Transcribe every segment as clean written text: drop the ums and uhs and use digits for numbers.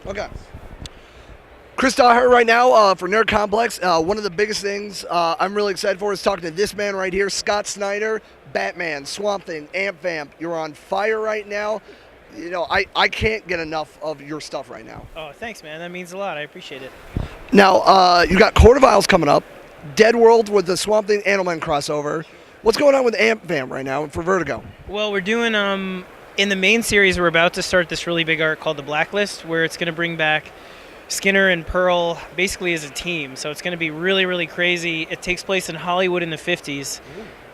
Okay. Chris Daher right now for Nerd Complex. One of the biggest things I'm really excited for is talking to this man right here, Scott Snyder, Batman, Swamp Thing, Amp Vamp. You're on fire right now. You know, I can't get enough of your stuff right now. Oh, thanks, man. That means a lot. I appreciate it. Now, you got Court of Owls coming up, Dead World with the Swamp Thing Animal Man crossover. What's going on with Amp Vamp right now for Vertigo? Well, we're doing in the main series. We're about to start this really big arc called The Blacklist, where it's going to bring back Skinner and Pearl basically as a team. So it's going to be really, really crazy. It takes place in Hollywood in the 50s.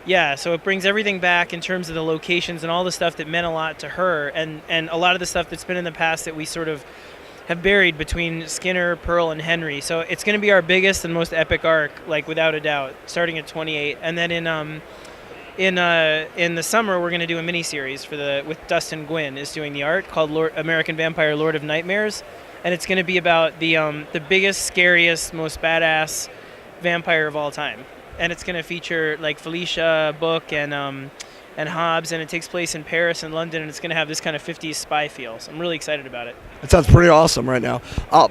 Yeah, so it brings everything back in terms of the locations and all the stuff that meant a lot to her, and a lot of the stuff that's been in the past that we sort of have buried between Skinner, Pearl, and Henry. So it's going to be our biggest and most epic arc, like without a doubt, starting at 28. And then in the summer, we're going to do a miniseries with Dustin Gwynn is doing the art called American Vampire: Lord of Nightmares, and it's going to be about the biggest, scariest, most badass vampire of all time. And it's going to feature like Felicia, Book, and Hobbs, and it takes place in Paris and London, and it's going to have this kind of 50s spy feel. So I'm really excited about it. It sounds pretty awesome right now.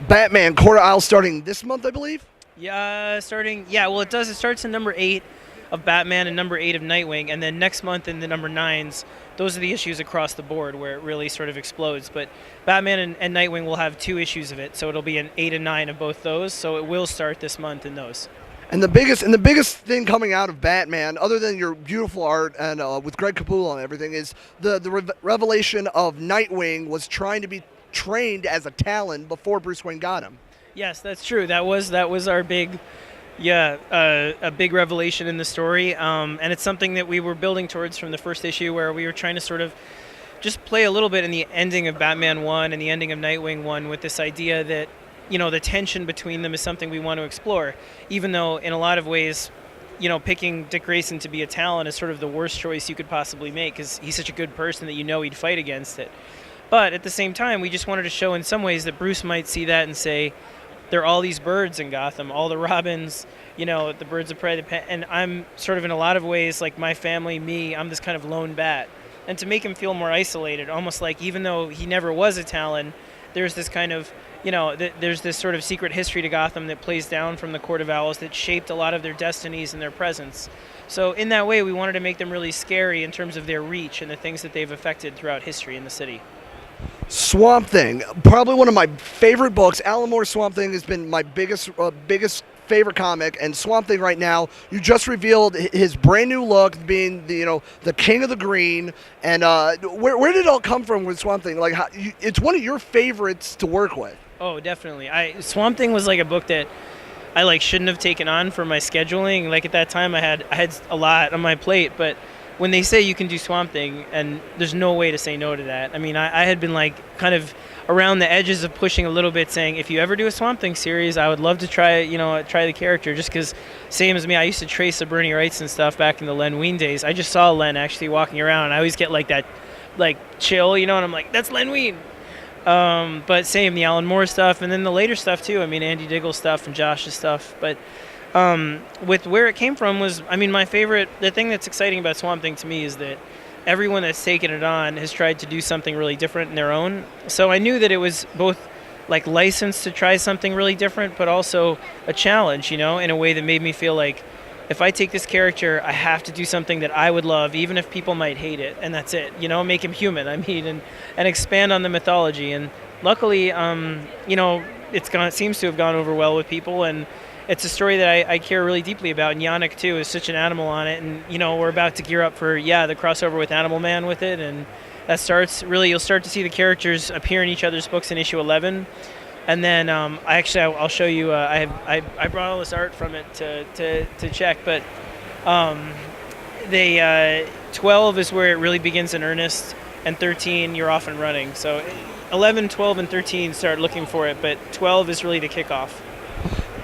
Batman, Court of Owls starting this month, I believe? Yeah, starting. Yeah, well, it does. It starts in number 8 of Batman and number 8 of Nightwing, and then next month in the number 9s, those are the issues across the board where it really sort of explodes. But Batman and Nightwing will have 2 issues of it, so it'll be an 8 and 9 of both those. So it will start this month in those. And the biggest thing coming out of Batman, other than your beautiful art and with Greg Capullo and everything, is the revelation of Nightwing was trying to be trained as a Talon before Bruce Wayne got him. Yes, that's true. That was our big, a big revelation in the story, and it's something that we were building towards from the first issue, where we were trying to sort of just play a little bit in the ending of Batman 1 and the ending of Nightwing 1 with this idea that, you know, the tension between them is something we want to explore, even though in a lot of ways, you know, picking Dick Grayson to be a Talon is sort of the worst choice you could possibly make, because he's such a good person that you know he'd fight against it. But at the same time, we just wanted to show in some ways that Bruce might see that and say, there are all these birds in Gotham, all the Robins, you know, the Birds of Prey, and I'm sort of in a lot of ways, like my family, me, I'm this kind of lone bat. And to make him feel more isolated, almost like even though he never was a Talon, there's this kind of, you know, there's this sort of secret history to Gotham that plays down from the Court of Owls that shaped a lot of their destinies and their presence. So in that way, we wanted to make them really scary in terms of their reach and the things that they've affected throughout history in the city. Swamp Thing, probably one of my favorite books. Alan Moore's Swamp Thing has been my biggest favorite comic, and Swamp Thing right now, you just revealed his brand new look, being the king of the green, and where did it all come from with Swamp Thing? Like, it's one of your favorites to work with. Oh, definitely. Swamp Thing was like a book that I like shouldn't have taken on for my scheduling. Like at that time, I had a lot on my plate, but when they say you can do Swamp Thing, and there's no way to say no to that. I mean, I had been like kind of around the edges of pushing a little bit, saying if you ever do a Swamp Thing series, I would love to try the character, just because same as me, I used to trace the Bernie Wrights and stuff back in the Len Wein days. I just saw Len actually walking around, and I always get like that, like chill, and I'm like, that's Len Wein. But same, the Alan Moore stuff, and then the later stuff too. I mean, Andy Diggle stuff and Josh's stuff, but. With where it came from was, I mean, the thing that's exciting about Swamp Thing to me is that everyone that's taken it on has tried to do something really different in their own. So I knew that it was both like licensed to try something really different, but also a challenge, in a way that made me feel like if I take this character, I have to do something that I would love, even if people might hate it, and that's it, make him human, I mean, and expand on the mythology. And luckily, it seems to have gone over well with people, and it's a story that I care really deeply about, and Yannick, too, is such an animal on it, and, we're about to gear up for, the crossover with Animal Man with it, and that starts, really, you'll start to see the characters appear in each other's books in issue 11, and then, I'll show you, I brought all this art from it to check, but 12 is where it really begins in earnest, and 13, you're off and running, so 11, 12, and 13 start looking for it, but 12 is really the kickoff.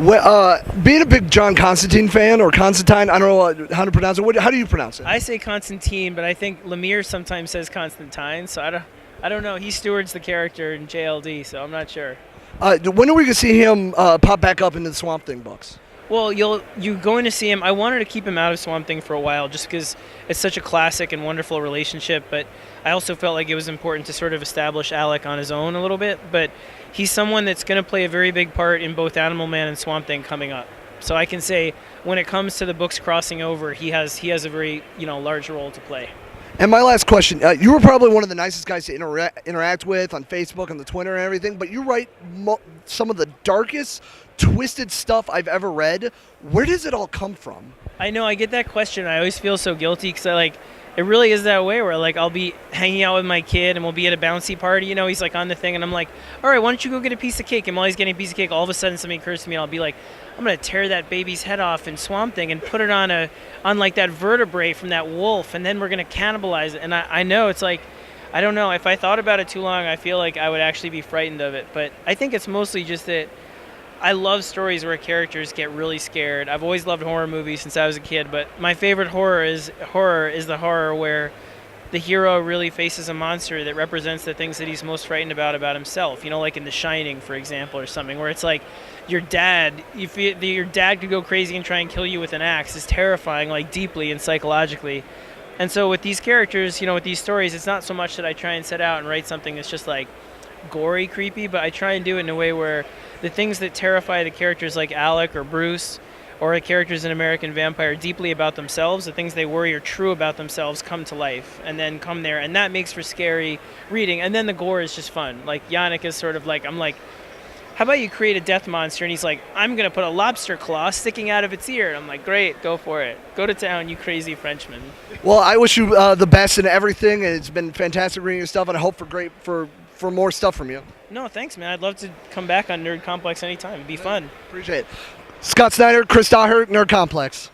Well, being a big John Constantine fan, or Constantine, I don't know how to pronounce it. How do you pronounce it? I say Constantine, but I think Lemire sometimes says Constantine, so I don't know. He stewards the character in JLD, so I'm not sure. When are we going to see him pop back up into the Swamp Thing books? Well, you going to see him. I wanted to keep him out of Swamp Thing for a while, just because it's such a classic and wonderful relationship. But I also felt like it was important to sort of establish Alec on his own a little bit. But he's someone that's going to play a very big part in both Animal Man and Swamp Thing coming up. So I can say when it comes to the books crossing over, he has a very large role to play. And my last question, you were probably one of the nicest guys to interact with on Facebook and the Twitter and everything, but you write some of the darkest, twisted stuff I've ever read. Where does it all come from? I know I get that question. I always feel so guilty because it really is that way where I'll be hanging out with my kid and we'll be at a bouncy party. He's on the thing and I'm like, all right, why don't you go get a piece of cake? And while he's getting a piece of cake, all of a sudden something occurs to me and I'll be like, I'm gonna tear that baby's head off in Swamp Thing and put it on that vertebrae from that wolf, and then we're gonna cannibalize it. And I know it's I don't know. If I thought about it too long, I feel like I would actually be frightened of it. But I think it's mostly just that I love stories where characters get really scared. I've always loved horror movies since I was a kid, but my favorite horror is the horror where the hero really faces a monster that represents the things that he's most frightened about himself. Like in The Shining, for example, or something, where it's your dad, your dad could go crazy and try and kill you with an axe is terrifying, deeply and psychologically. And so with these characters, with these stories, it's not so much that I try and set out and write something that's just gory, creepy, but I try and do it in a way where the things that terrify the characters like Alec or Bruce or the characters in American Vampire deeply about themselves, the things they worry are true about themselves, come to life and then come there. And that makes for scary reading. And then the gore is just fun. Yannick is sort of I'm how about you create a death monster? And he's like, I'm going to put a lobster claw sticking out of its ear. And I'm like, great, go for it. Go to town, you crazy Frenchman. Well, I wish you the best in everything, and it's been fantastic reading your stuff, and I hope for more stuff from you. No, thanks, man. I'd love to come back on Nerd Complex anytime. It'd be fun. Appreciate it. Scott Snyder, Chris Daher, Nerd Complex.